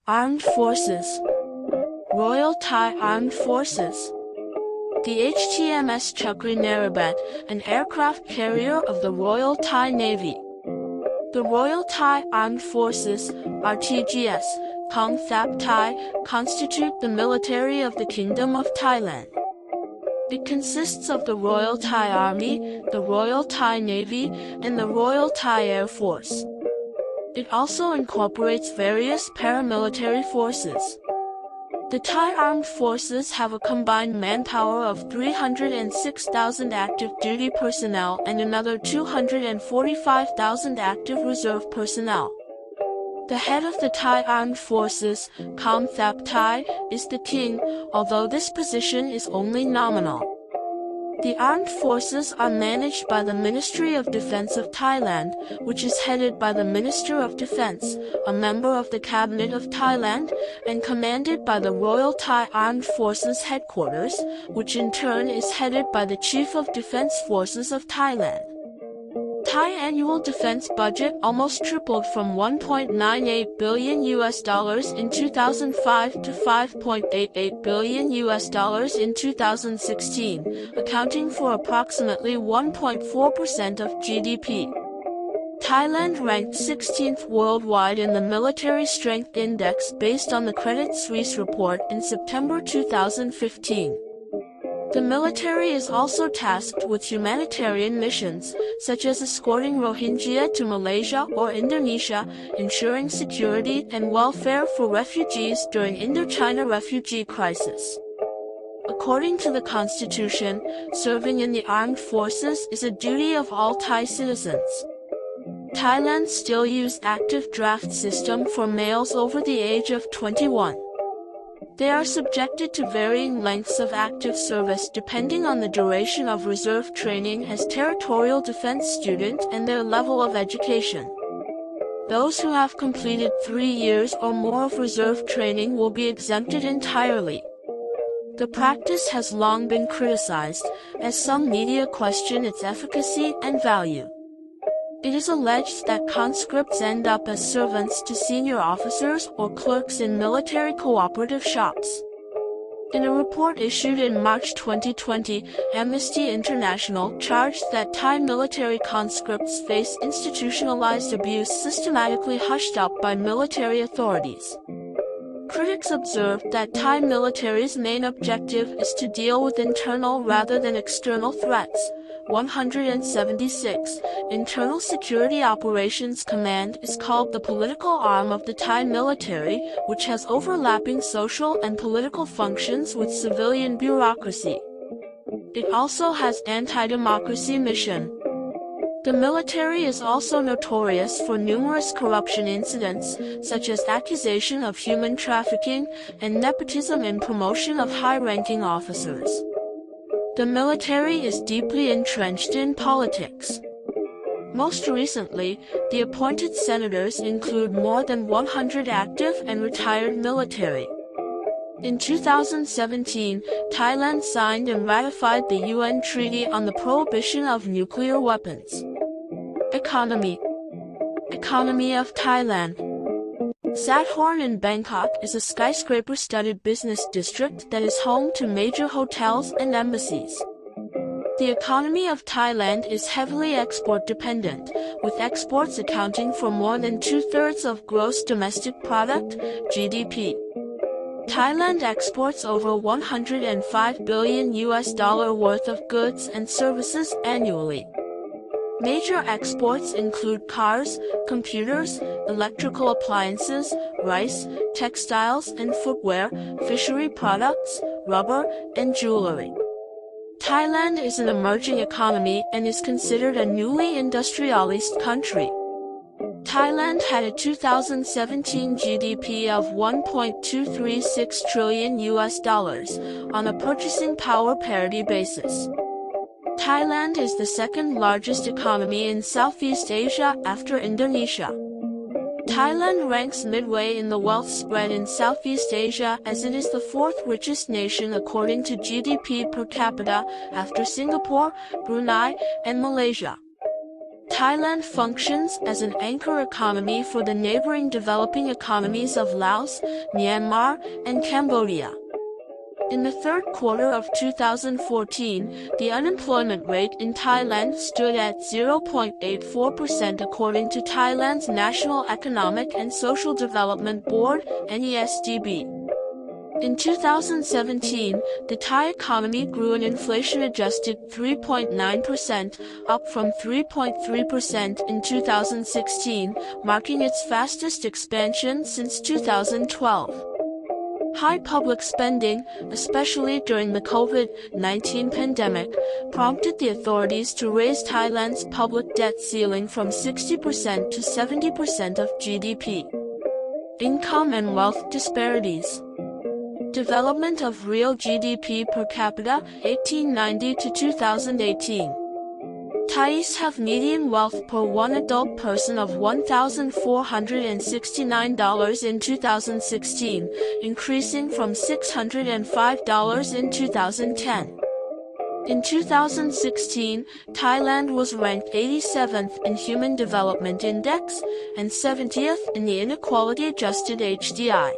Armed Forces, Royal Thai Armed Forces. The HTMS Chakri Narabat, an aircraft carrier of the Royal Thai Navy. The Royal Thai Armed Forces, RTGS, Kong Thap Thai, constitute the military of the Kingdom of Thailand. It consists of the Royal Thai Army, the Royal Thai Navy, and the Royal Thai Air Force. It also incorporates various paramilitary forces. The Thai Armed Forces have a combined manpower of 306,000 active duty personnel and another 245,000 active reserve personnel. The head of the Thai Armed Forces, Thap Thai, is the king, although this position is only nominal. The armed forces are managed by the Ministry of Defense of Thailand, which is headed by the Minister of Defense, a member of the Cabinet of Thailand, and commanded by the Royal Thai Armed Forces Headquarters, which in turn is headed by the Chief of Defense Forces of Thailand. Thai annual defense budget almost tripled from $1.98 billion in 2005 to $5.88 billion in 2016, accounting for approximately 1.4% of GDP. Thailand ranked 16th worldwide in the Military Strength Index based on the Credit Suisse report in September 2015. The military is also tasked with humanitarian missions, such as escorting Rohingya to Malaysia or Indonesia, ensuring security and welfare for refugees during Indochina refugee crisis. According to the Constitution, serving in the armed forces is a duty of all Thai citizens. Thailand still uses active draft system for males over the age of 21. They are subjected to varying lengths of active service depending on the duration of reserve training as territorial defense student and their level of education. Those who have completed 3 years or more of reserve training will be exempted entirely. The practice has long been criticized, as some media question its efficacy and value. It is alleged that conscripts end up as servants to senior officers or clerks in military cooperative shops. In a report issued in March 2020, Amnesty International charged that Thai military conscripts face institutionalized abuse systematically hushed up by military authorities. Critics observed that Thai military's main objective is to deal with internal rather than external threats. 176. Internal Security Operations Command is called the political arm of the Thai military, which has overlapping social and political functions with civilian bureaucracy. It also has anti-democracy mission. The military is also notorious for numerous corruption incidents, such as accusation of human trafficking and nepotism in promotion of high-ranking officers. The military is deeply entrenched in politics. Most recently, the appointed senators include more than 100 active and retired military. In 2017, Thailand signed and ratified the UN Treaty on the Prohibition of Nuclear Weapons. Economy of Thailand. Sathorn in Bangkok is a skyscraper-studded business district that is home to major hotels and embassies. The economy of Thailand is heavily export-dependent, with exports accounting for more than 2/3 of gross domestic product, GDP. Thailand exports over $105 billion worth of goods and services annually. Major exports include cars, computers, electrical appliances, rice, textiles and footwear, fishery products, rubber, and jewelry. Thailand is an emerging economy and is considered a newly industrialized country. Thailand had a 2017 GDP of $1.236 trillion on a purchasing power parity basis. Thailand is the second largest economy in Southeast Asia after Indonesia. Thailand ranks midway in the wealth spread in Southeast Asia as it is the fourth richest nation according to GDP per capita after Singapore, Brunei, and Malaysia. Thailand functions as an anchor economy for the neighboring developing economies of Laos, Myanmar, and Cambodia. In the third quarter of 2014, the unemployment rate in Thailand stood at 0.84% according to Thailand's National Economic and Social Development Board, NESDB. In 2017, the Thai economy grew an inflation-adjusted 3.9%, up from 3.3% in 2016, marking its fastest expansion since 2012. High public spending, especially during the COVID-19 pandemic, prompted the authorities to raise Thailand's public debt ceiling from 60% to 70% of GDP. Income and wealth disparities. Development of real GDP per capita, 1890 to 2018. Thais have median wealth per one adult person of $1,469 in 2016, increasing from $605 in 2010. In 2016, Thailand was ranked 87th in Human Development Index and 70th in the Inequality-Adjusted HDI.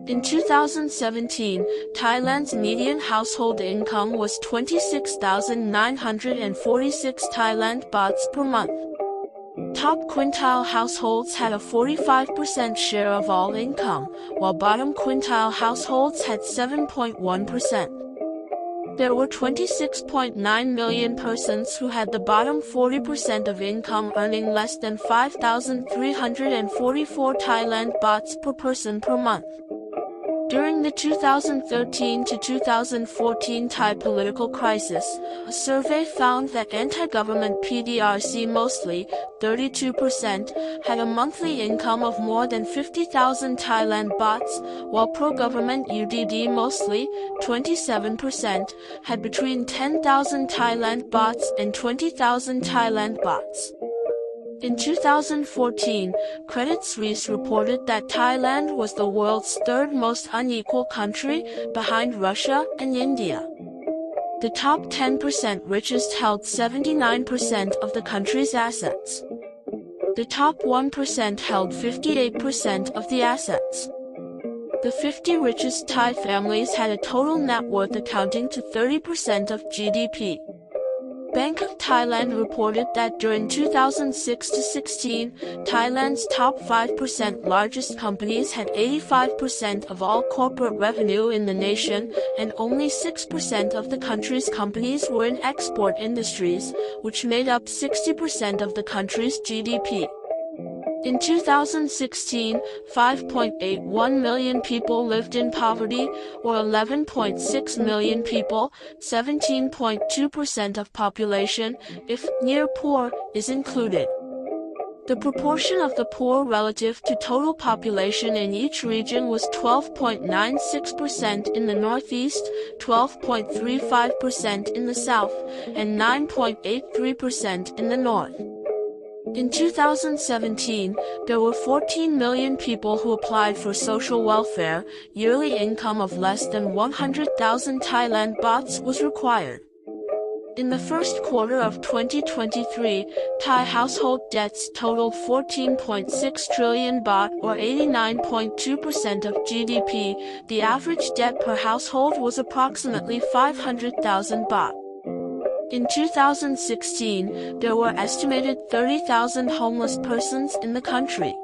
In 2017, Thailand's median household income was 26,946 Thailand bahts per month. Top quintile households had a 45% share of all income, while bottom quintile households had 7.1%. There were 26.9 million persons who had the bottom 40% of income earning less than 5,344 Thailand bahts per person per month. During the 2013 to 2014 Thai political crisis, a survey found that anti-government PDRC mostly, 32%, had a monthly income of more than 50,000 Thailand bahts, while pro-government UDD mostly, 27%, had between 10,000 Thailand bahts and 20,000 Thailand bahts. In 2014, Credit Suisse reported that Thailand was the world's third most unequal country, behind Russia and India. The top 10% richest held 79% of the country's assets. The top 1% held 58% of the assets. The 50 richest Thai families had a total net worth accounting to 30% of GDP. Bank of Thailand reported that during 2006 to 16, Thailand's top 5% largest companies had 85% of all corporate revenue in the nation, and only 6% of the country's companies were in export industries, which made up 60% of the country's GDP. In 2016, 5.81 million people lived in poverty, or 11.6 million people, 17.2% of population, if near poor is included. The proportion of the poor relative to total population in each region was 12.96% in the Northeast, 12.35% in the South, and 9.83% in the North. In 2017, there were 14 million people who applied for social welfare. Yearly income of less than 100,000 Thailand bahts was required. In the first quarter of 2023, Thai household debts totaled 14.6 trillion baht, or 89.2% of GDP. The average debt per household was approximately 500,000 baht. In 2016, there were estimated 30,000 homeless persons in the country.